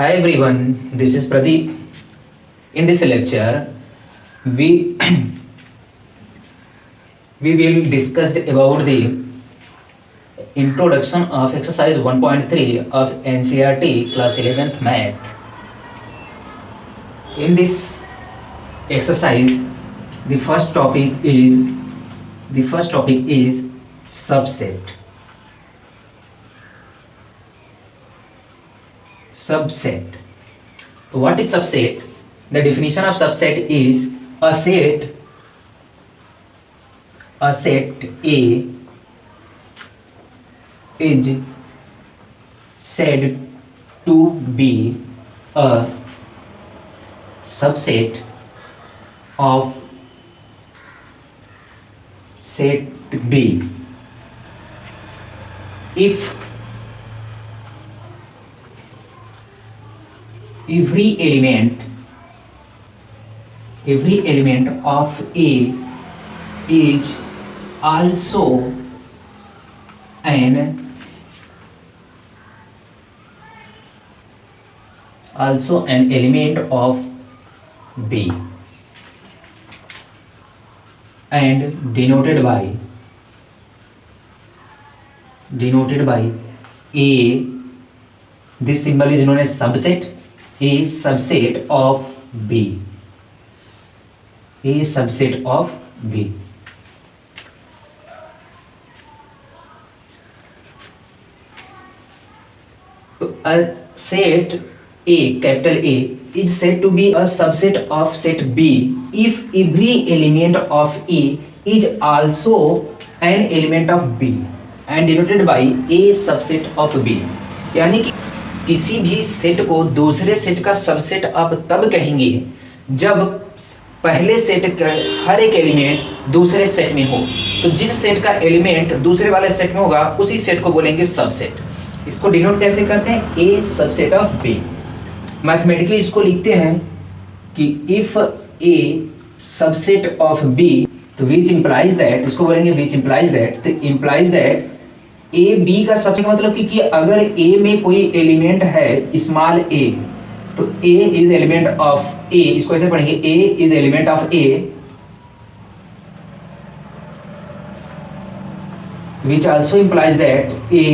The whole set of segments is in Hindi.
Hi everyone, this is Pradeep. In this lecture, we we will discuss about the introduction of exercise 1.3 of NCERT class 11th math. In this exercise, the first topic is subset. Subset. What is subset? The definition of subset is a set A is said to be a subset of set B if every element of A is also an element of B and denoted by A. This symbol is known as subset. A subset of B. A subset of B. A set A, capital A, is said to be a subset of set B if every element of A is also an element of B and denoted by A subset of B. यानी कि किसी भी सेट को दूसरे सेट का सबसेट आप तब कहेंगे जब पहले सेट का हर एक एलिमेंट दूसरे सेट में हो। तो जिस सेट का एलिमेंट दूसरे वाले सेट में होगा उसी सेट को बोलेंगे सबसेट। इसको डिनोट कैसे करते हैं? A subset of B. Mathematically इसको लिखते हैं कि if A subset of B, तो विच इंप्लाइज दैट, इसको बोलेंगे विच इंप्लाइज दैट, तो इंप्लाइज दैट ए बी का सबसेट मतलब कि अगर ए में कोई एलिमेंट है स्मॉल ए, तो a is element of A, इसको ऐसे पढ़ेंगे a is element of A which also implies that a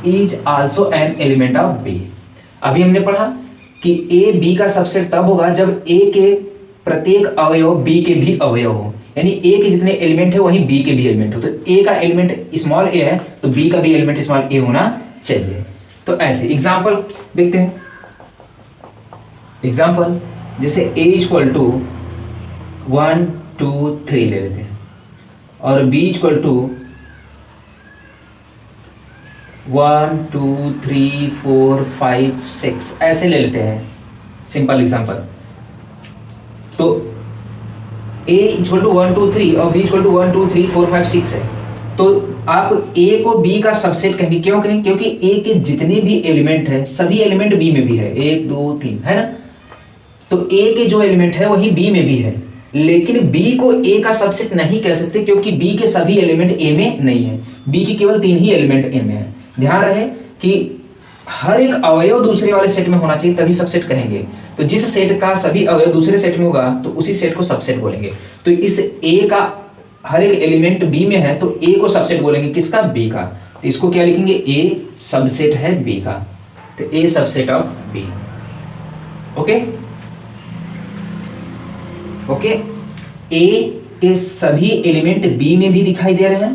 is also an element of B. अभी हमने पढ़ा कि ए बी का सबसेट तब होगा जब ए के प्रत्येक अवयव बी के भी अवयव हो, यानी ए के जितने एलिमेंट है वही बी के भी एलिमेंट हो। तो ए का एलिमेंट स्मॉल ए है तो बी का भी एलिमेंट स्मॉल ए होना चाहिए। तो ऐसे एग्जांपल देखते हैं। एग्जांपल जैसे a इक्वल टू 1 2 3 ले लेते हैं और b इक्वल टू 1 2 3 4 5 6 ऐसे ले लेते हैं। Simple example. तो a इक्वल टू 1 2 3 और b इक्वल टू 1 2 3 4 5 6 है। तो आप a को b का सबसेट कहेंगे। क्यों कहेंगे? क्योंकि a के जितने भी एलिमेंट है सभी एलिमेंट b में भी है, 1 2 3 है ना। तो a के जो एलिमेंट है वही b में भी है, लेकिन b को a का सबसेट नहीं कह सकते क्योंकि b के सभी एलिमेंट a में नहीं है। b की केवल 3 ही एलिमेंट a में है। ध्यान रहे कि हर एक अवयव दूसरे वाले सेट में होना चाहिए तभी सबसेट कहेंगे। तो जिस सेट का सभी अवयव दूसरे सेट में होगा तो उसी सेट को सबसेट बोलेंगे। तो इस a का हर एक एलिमेंट b में है तो a को सबसेट बोलेंगे। किसका? b का। तो इसको क्या लिखेंगे? a सबसेट है b का। तो a subset of b। Okay okay. a के सभी एलिमेंट b में भी दिखाई दे रहे हैं।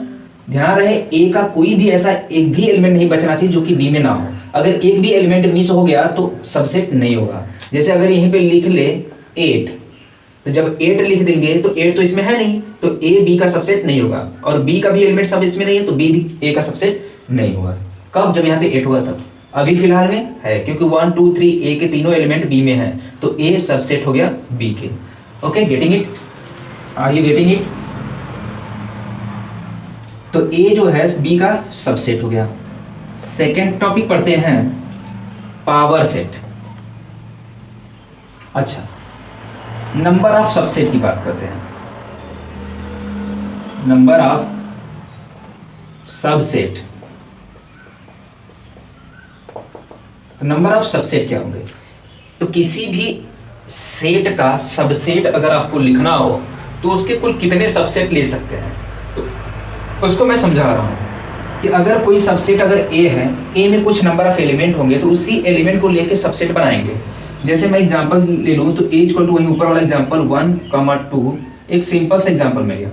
ध्यान रहे a का कोई भी ऐसा एक भी एलिमेंट नहीं बचना चाहिए जो कि b में ना हो। अगर एक भी एलिमेंट मिस हो गया तो सबसेट नहीं होगा। जैसे अगर यहीं पे लिख ले 8, तो जब 8 लिख देंगे तो 8 तो इसमें है नहीं, तो a b का सबसेट नहीं होगा और b का भी एलिमेंट सब इसमें नहीं है तो b भी a का सबसेट नहीं होगा। कब? जब यहाँ पे 8 होगा तब। अभी फिलहाल में है क्योंकि 1 2 3 a के तीनों एलिमेंट b में है तो a सबसेट हो गया b के। Okay, getting it? Are you getting it? तो a जो है b का सबसेट हो गया। सेकेंड टॉपिक पढ़ते हैं, पावर सेट। अच्छा, नंबर ऑफ सबसेट की बात करते हैं। Number of subset. तो नंबर ऑफ सबसेट क्या होंगे? तो किसी भी सेट का सबसेट अगर आपको लिखना हो तो उसके कुल कितने सबसेट ले सकते हैं, तो उसको मैं समझा रहा हूँ कि अगर कोई सबसेट अगर ए है, ए में कुछ नंबर ऑफ एलिमेंट होंगे तो उसी एलिमेंट को लेके सबसेट बनाएंगे। जैसे मैं एग्जांपल ले लूँ तो ए इक्वल टू वही ऊपर वाला एग्जांपल 1, 2, एक सिंपल सा एग्जांपल में लिया।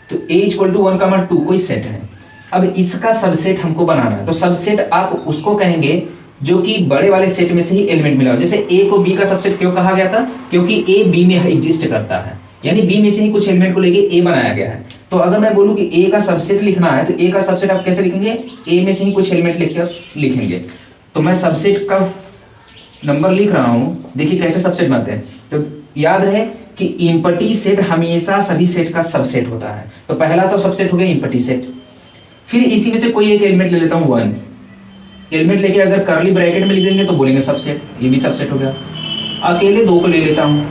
तो ए इक्वल टू 1, 2 कोई सेट है। अब इसका सबसेट हमको बनाना है, तो सबसेट आप उसको कहेंगे जो कि बड़े वाले सेट में से ही एलिमेंट मिला हो। जैसे ए को बी का सबसेट क्यों कहा गया था, क्योंकि ए बी में एग्जिस्ट करता है, यानी बी में से ही कुछ एलिमेंट को लेके ए बनाया गया है। तो अगर मैं बोलूं कि ए का सबसेट लिखना है तो ए का सबसेट आप कैसे लिखेंगे, ए में से ही कुछ एलिमेंट लिखेंगे। तो मैं सबसेट का नंबर लिख रहा हूं, देखिए कैसे सबसेट बनते हैं। तो याद रहे कि इम्पटी सेट हमेशा सभी सेट का सबसेट होता है। तो पहला तो सबसेट हो गया इम्पटी सेट, फिर इसी में से कोई एक एलिमेंट ले लेता हूँ 1 एलिमेंट लेके अगर करली ब्रैकेट में लिख देंगे तो बोलेंगे सबसेट, ये भी सबसेट हो गया। अकेले 2 को ले लेता हूँ,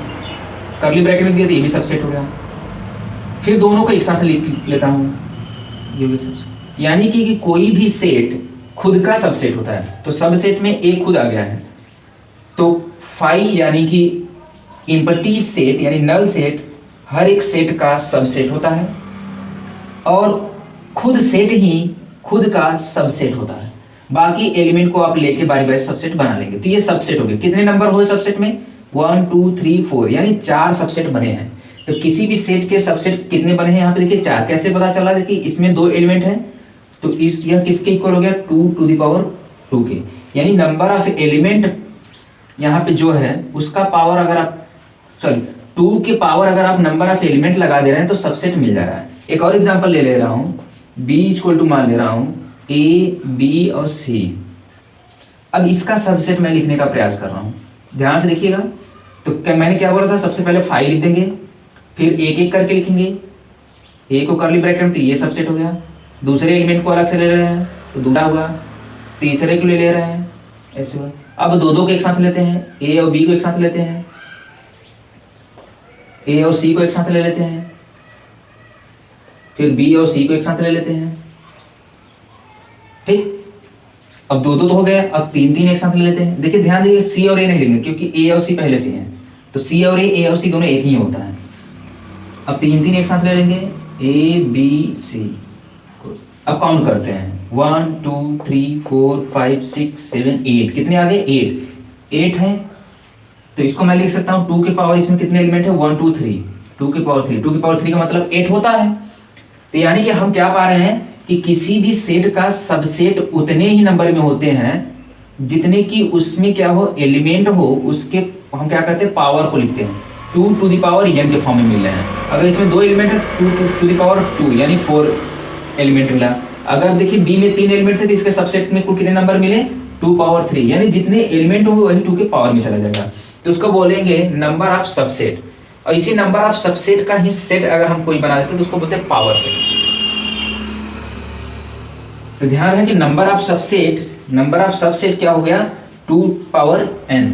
करली ब्रैकेट में दिया तो ये भी सबसेट हो गया। फिर दोनों को एक साथ लिख लेता हूँ, ये भी सबसेट। यानी कि कोई भी सेट खुद का सबसेट होता है। तो सबसेट में एक खुद आ गया है, तो फाई यानी कि इम्पटी सेट यानी नल सेट हर एक सेट का सबसेट होता है और खुद सेट ही खुद का सबसेट होता है। बाकी एलिमेंट को आप लेके बारी बारी सबसेट बना लेंगे। तो ये सबसेट हो गए। कितने नंबर हुए सबसेट में, 1, 2, 3, 4 यानी 4 सबसेट बने हैं। तो किसी भी सेट के सबसेट कितने बने हैं यहाँ पे देखिए 4। कैसे पता चला, देखिए इसमें 2 एलिमेंट हैं तो इस यह किसके इक्वल हो गया 2 टू द पावर 2 के, यानी नंबर ऑफ एलिमेंट यहाँ पे जो है उसका पावर अगर आप 2 के पावर अगर आप नंबर ऑफ एलिमेंट लगा दे रहे हैं तो सबसेट मिल जा रहा है। एक और एग्जांपल ले रहा हूँ, b इक्वल टू मान ले रहा हूँ a, b और c। अब इसका सबसेट मैं लिखने का प्रयास कर रहा हूँ, ध्यान से देखिएगा। तो मैंने क्या बोला था, सबसे पहले फाइव लिख देंगे, फिर एक एक करके लिखेंगे। a को करली ब्रैकेट में, तो ये सबसेट हो गया। दूसरे एलिमेंट को अलग से ले रहे हैं तो दूसरा होगा, तीसरे को ले रहे हैं ऐसे हुआ। अब दो को एक साथ लेते हैं, a और b को एक साथ लेते हैं, a और c को एक साथ ले लेते हैं, फिर b और c को एक साथ ले लेते हैं। ठीक, अब दो तो हो गया, अब 3 एक साथ ले लेते हैं। देखिए ध्यान दीजिए c और a नहीं लेंगे क्योंकि a और c पहले से हैं, तो c और a और c दोनों एक ही होता है। अब 3 एक साथ ले लेंगे, a b c। अब काउंट करते हैं 1 2 3 4 5 6 7 8। कितने आ गए, 8 है। तो इसको मैं लिख सकता हूँ 2 के पावर, इसमें कितने एलिमेंट है 1 2 3, 2 के पावर 3, 2 के पावर 3 का मतलब 8 होता है। तो यानी कि हम क्या पा रहे हैं कि किसी भी सेट का सबसेट उतने ही नंबर में होते हैं जितने की उसमें क्या हो एलिमेंट हो, उसके हम क्या करते हैं पावर को लिखते हैं। 2 टू द पावर n के फॉर्म में मिल रहे हैं। अगर इसमें 2 एलिमेंट है 2 टू द पावर 2 यानी 4 एलिमेंट मिला। अगर देखिए बी में 3 एलिमेंट थे तो इसके सबसेट में कुल कितने नंबर मिले 2 पावर 3, यानी जितने एलिमेंट होंगे वही 2 के पावर में चला जाएगा। तो उसको बोलेंगे नंबर ऑफ सबसेट। और इसी नंबर ऑफ सबसेट का ही सेट अगर हम कोई बना देते हैं तो उसको बोलते हैं पावर सेट। तो ध्यान रहे कि नंबर ऑफ सबसेट क्या हो गया 2 power n।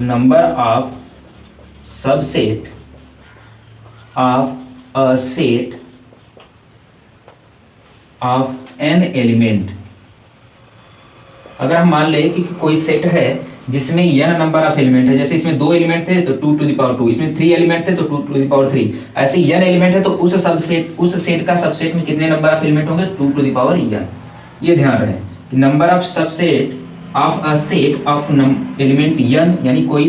Number of subset of a set of n element. अगर हम मान ले कि कोई सेट है जिसमें n नंबर ऑफ एलिमेंट है, जैसे इसमें 2 एलिमेंट थे तो 2 टू द पावर 2, इसमें 3 एलिमेंट थे तो 2 टू द पावर 3, ऐसे n एलिमेंट है तो उस सेट का सबसेट में कितने नंबर ऑफ एलिमेंट होंगे 2 टू द पावर n। ये ध्यान रहे कि number of subset of a set of element n, यानी कोई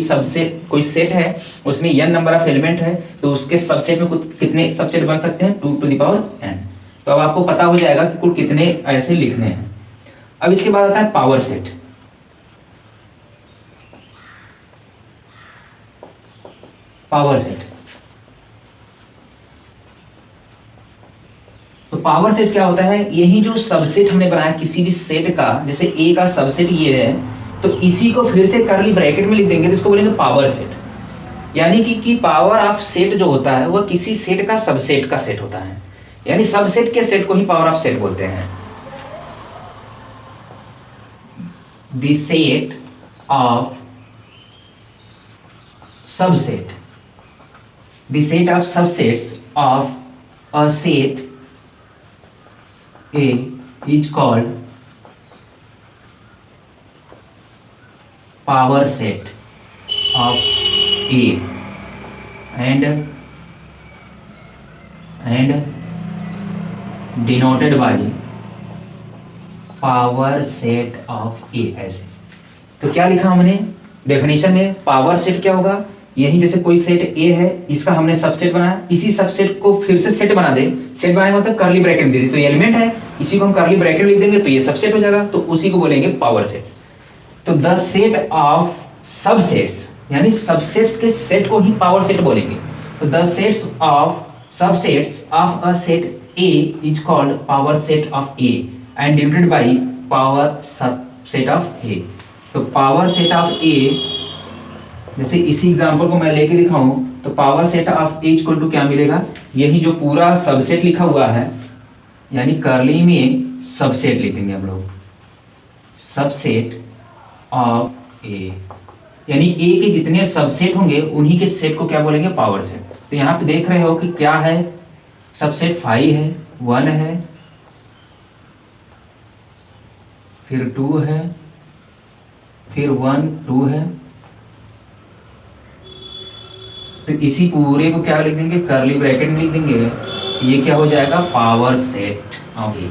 सेट है उसमें n नंबर ऑफ एलिमेंट है तो उसके सबसेट में कितने सबसेट बन सकते हैं 2 टू द पावर n। तो अब आपको पता हो जाएगा कि कुल कितने ऐसे लिखने हैं। अब इसके बाद आता है पावर सेट। पावर सेट, तो पावर सेट क्या होता है, यही जो सबसेट हमने बनाया किसी भी सेट का, जैसे ए का सबसेट ये है तो इसी को फिर से करली ब्रैकेट में लिख देंगे तो इसको बोलेंगे पावर सेट। यानी कि पावर ऑफ सेट जो होता है वह किसी सेट का सबसेट का सेट होता है, यानी सबसेट के सेट को ही पावर ऑफ सेट बोलते हैं। The set of subset, the set of subsets of a set A is called power set of A and denoted by power set of A. ऐसे तो क्या लिखा हमने डेफिनेशन में, पावर सेट क्या होगा, यही जैसे कोई सेट ए है, इसका हमने सबसेट बनाया, इसी सबसेट को फिर से सेट बना दे, सेट बनाने मतलब कर्ली ब्रैकेट दे दे, तो ये एलिमेंट है, इसी को हम कर्ली ब्रैकेट लिख देंगे तो ये सबसेट हो जाएगा, तो उसी को बोलेंगे पावर सेट। तो द सेट ऑफ सबसेट्स, यानी सबसेट्स के सेट को ही पावर सेट बोलेंगे। तो the sets of subsets of a set A is called power set of A and denoted by power subset of A. तो पावर सेट ऑफ ए, जैसे इसी एग्जांपल को मैं लेके दिखाऊं तो power set of A equal to क्या मिलेगा, यही जो पूरा सबसेट लिखा हुआ है, यानी कर्ली में सबसेट लिख देंगे हम लोग, सबसेट ऑफ ए, यानी ए के जितने सबसेट होंगे उन्हीं के सेट को क्या बोलेंगे, पावर सेट। तो यहाँ पे देख रहे हो कि क्या है, सबसेट 5 है, 1 है, फिर 2 है, फिर 1 2 है, तो इसी पूरे को क्या लिख देंगे, कर्ली ब्रैकेट में लिख देंगे, ये क्या हो जाएगा, पावर सेट ऑफ ए।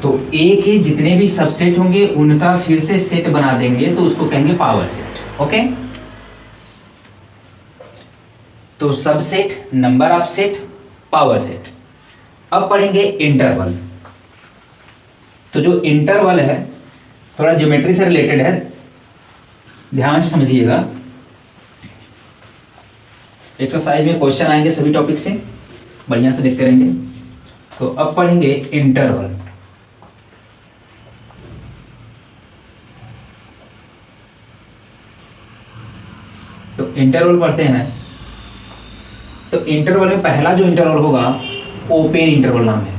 तो ए के जितने भी सबसेट होंगे उनका फिर से सेट बना देंगे तो उसको कहेंगे पावर सेट। ओके, तो subset, number of set, power set. अब पढ़ेंगे इंटरवल। तो जो इंटरवल है थोड़ा ज्योमेट्री से रिलेटेड है, ध्यान से समझिएगा, एक्सरसाइज में क्वेश्चन आएंगे सभी टॉपिक से, बढ़िया से देखते रहेंगे। तो अब पढ़ेंगे इंटरवल। तो इंटरवल पढ़ते हैं। तो इंटरवल में पहला जो इंटरवल होगा ओपन इंटरवल नाम है।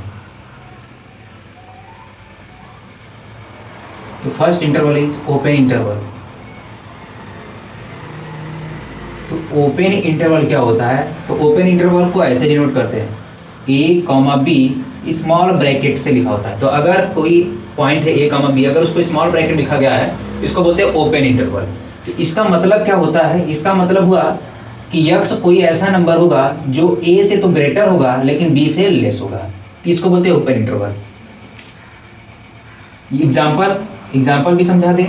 तो first interval is open interval. तो ओपन इंटरवल क्या होता है, तो ओपन इंटरवल को ऐसे डिनोट करते हैं, A comma B small bracket से लिखा होता है। तो अगर कोई पॉइंट है ए कॉमा बी, अगर उसको स्मॉल ब्रैकेट लिखा गया है इसको बोलते हैं ओपन इंटरवल। तो इसका मतलब क्या होता है, इसका मतलब हुआ कि यक्स कोई ऐसा नंबर होगा जो ए से तो ग्रेटर होगा लेकिन बी से लेस होगा, तो इसको बोलते हैं ओपन इंटरवल। एग्जाम्पल भी समझा दें,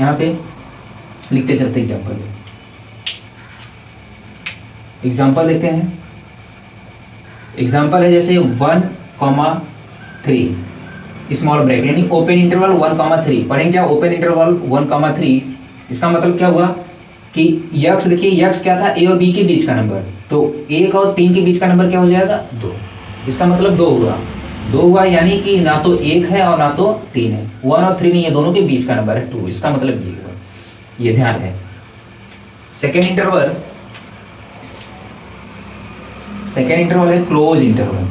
यहाँ पे लिखते चलते एग्जाम्पल देखते हैं। एग्जाम्पल है जैसे 1,3 स्मॉल ब्रैकेट, यानी ओपन इंटरवल 1,3 पढ़ेंगे क्या, ओपन इंटरवल 1,3। इसका मतलब क्या हुआ कि यक्स, देखिए यक्स क्या था, ए और बी के बीच का नंबर, तो 1 और 3 के बीच का नंबर क्या हो जाएगा, 2। इसका मतलब 2 हुआ, यानी कि ना तो 1 है और ना तो 3 है, 1 और 3 नहीं है, दोनों के बीच का नंबर है 2। इसका मतलब ये हुआ, ये ध्यान है। सेकेंड इंटरवल है क्लोज इंटरवल।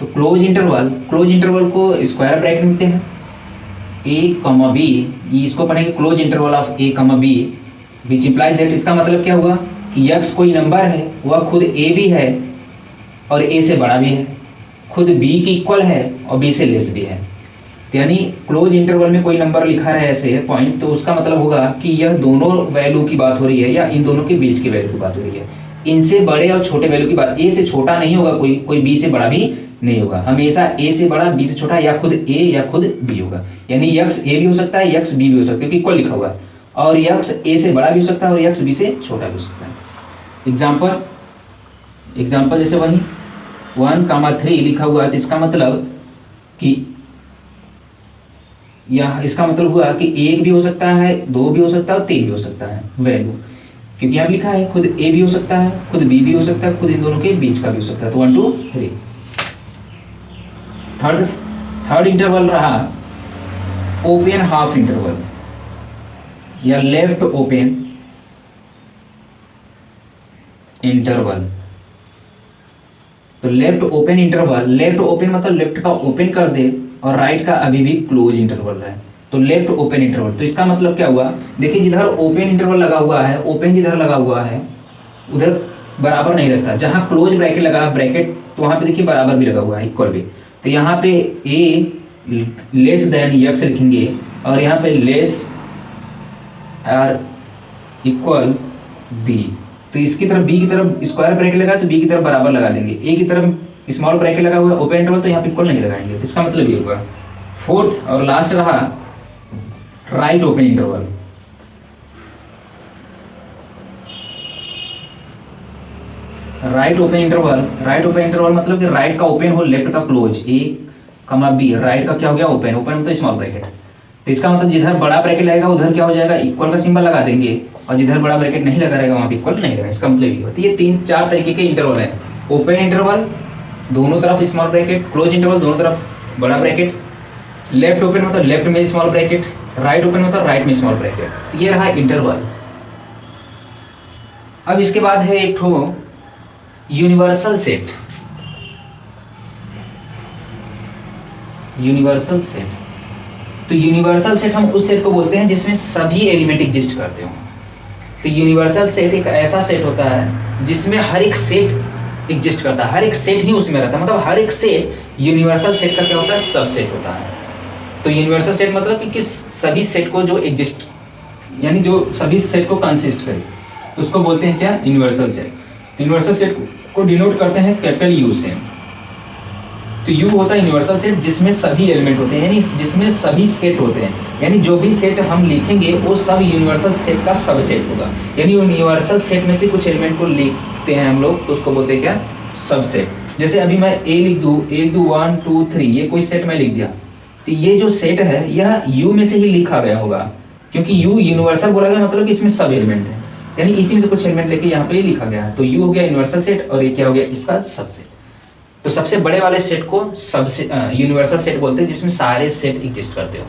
तो क्लोज इंटरवल को स्क्वायर ब्रैकेट लिखते हैं, ए कॉमा बी, इसको पढ़ेंगे close interval of A comma B which implies that. इसका मतलब क्या हुआ कि यक्स कोई नंबर है, वह खुद ए भी है और ए से बड़ा भी है, खुद बी की इक्वल है और बी से लेस भी है। यानी क्लोज इंटरवल में कोई नंबर लिखा है ऐसे पॉइंट, तो उसका मतलब होगा कि यह दोनों वैल्यू की बात हो रही है या इन दोनों के बीच की वैल्यू की बात हो रही है। इनसे बड़े और छोटे वैल्यू की बात, ए से छोटा नहीं होगा कोई बी से बड़ा भी नहीं होगा, हमेशा ए से बड़ा बी से छोटा या खुद ए या खुद बी होगा। यानी यक्स ए भी हो सकता है, यक्स बी भी हो सकता है, क्योंकि इक्वल लिखा हुआ है, और यक्स ए से बड़ा भी हो सकता है और यक्स बी से छोटा भी हो सकता है। एग्जाम्पल जैसे वही 1,3 लिखा हुआ है, तो इसका मतलब कि इसका मतलब हुआ कि 1 भी हो सकता है, 2 भी हो सकता है और 3 भी हो सकता है वैल्यू, क्योंकि यहाँ लिखा है खुद ए भी हो सकता है, खुद बी भी हो सकता है, खुद इन दोनों के बीच का भी हो सकता है। तो 1 2 3। थर्ड इंटरवल रहा ओपन हाफ इंटरवल या लेफ्ट ओपन इंटरवल। तो left open interval, left open मतलब लेफ्ट का ओपन कर दे और राइट का अभी भी क्लोज इंटरवल है, तो लेफ्ट ओपन इंटरवल। तो इसका मतलब क्या हुआ, देखिए जिधर ओपन इंटरवल लगा हुआ है, ओपन जिधर लगा हुआ है उधर बराबर नहीं लगता, जहां क्लोज ब्रैकेट लगा ब्रैकेट तो वहां पे देखिए बराबर भी लगा हुआ है, इक्वल भी। तो यहाँ पे a लेस देन x लिखेंगे और यहाँ पे लेस और इक्वल b। तो इसकी तरफ b की तरफ स्क्वायर ब्रैकेट लगा तो b की तरफ बराबर लगा देंगे, a की तरफ स्मॉल ब्रैकेट लगा हुआ है ओपन इंटरवल तो यहाँ पे इक्वल नहीं लगाएंगे। तो इसका मतलब ये होगा। फोर्थ और लास्ट रहा right open interval. Right open interval मतलब कि राइट का ओपन हो लेफ्ट का क्लोज, ए कमा बी, राइट का क्या हो गया ओपन, ओपन मतलब स्मॉल ब्रैकेट। तो इसका मतलब जिधर बड़ा ब्रैकेट लगेगा उधर क्या हो जाएगा इक्वल का सिंबल लगा देंगे और जिधर बड़ा ब्रैकेट नहीं लगा रहेगा वहां पे इक्वल नहीं रहेगा। इसका मतलब ये होता है। ये 3-4 तरीके के इंटरवल है। ओपन इंटरवल दोनों तरफ स्मॉल ब्रैकेट, क्लोज इंटरवल दोनों तरफ बड़ा ब्रैकेट, लेफ्ट ओपन मतलब लेफ्ट में स्मॉल ब्रैकेट, राइट ओपन मतलब राइट में स्मॉल ब्रैकेट। तो ये रहा इंटरवल। अब इसके बाद है एक ठो यूनिवर्सल सेट। यूनिवर्सल सेट, तो यूनिवर्सल सेट हम उस सेट को बोलते हैं जिसमें सभी एलिमेंट एग्जिस्ट करते हो। तो यूनिवर्सल सेट एक ऐसा सेट होता है जिसमें हर एक सेट एग्जिस्ट करता है, हर एक सेट ही उसमें रहता है। मतलब हर एक सेट यूनिवर्सल सेट का क्या होता है सबसेट होता है। तो यूनिवर्सल सेट मतलब कि किस सभी सेट को जो एग्जिस्ट यानी जो सभी सेट को कंसिस्ट करे तो उसको बोलते हैं क्या यूनिवर्सल सेट। यूनिवर्सल सेट को डिनोट करते हैं कैपिटल यू से। तो यू होता है यूनिवर्सल सेट जिसमें सभी एलिमेंट होते हैं यानी जिसमें सभी सेट होते हैं, यानी जो भी सेट हम लिखेंगे वो सब यूनिवर्सल सेट का सबसेट होगा। यानी यूनिवर्सल सेट में से कुछ एलिमेंट को लिखते हैं हम लोग तो उसको बोलते हैं क्या सबसेट। जैसे अभी मैं ए लिख दूँ 1 2 3 ये कोई सेट मैं लिख दिया तो ये जो सेट है यह यू में से ही लिखा गया होगा क्योंकि यू यूनिवर्सल बोला गया मतलब कि इसमें सब एलिमेंट है यानी इसी में से कुछ एलिमेंट लेके यहाँ पे लिखा गया है। तो यू हो गया यूनिवर्सल सेट और ये क्या हो गया इसका सबसेट। तो सबसे बड़े वाले सेट को सबसे यूनिवर्सल सेट बोलते हैं जिसमें सारे सेट एग्जिस्ट करते हो।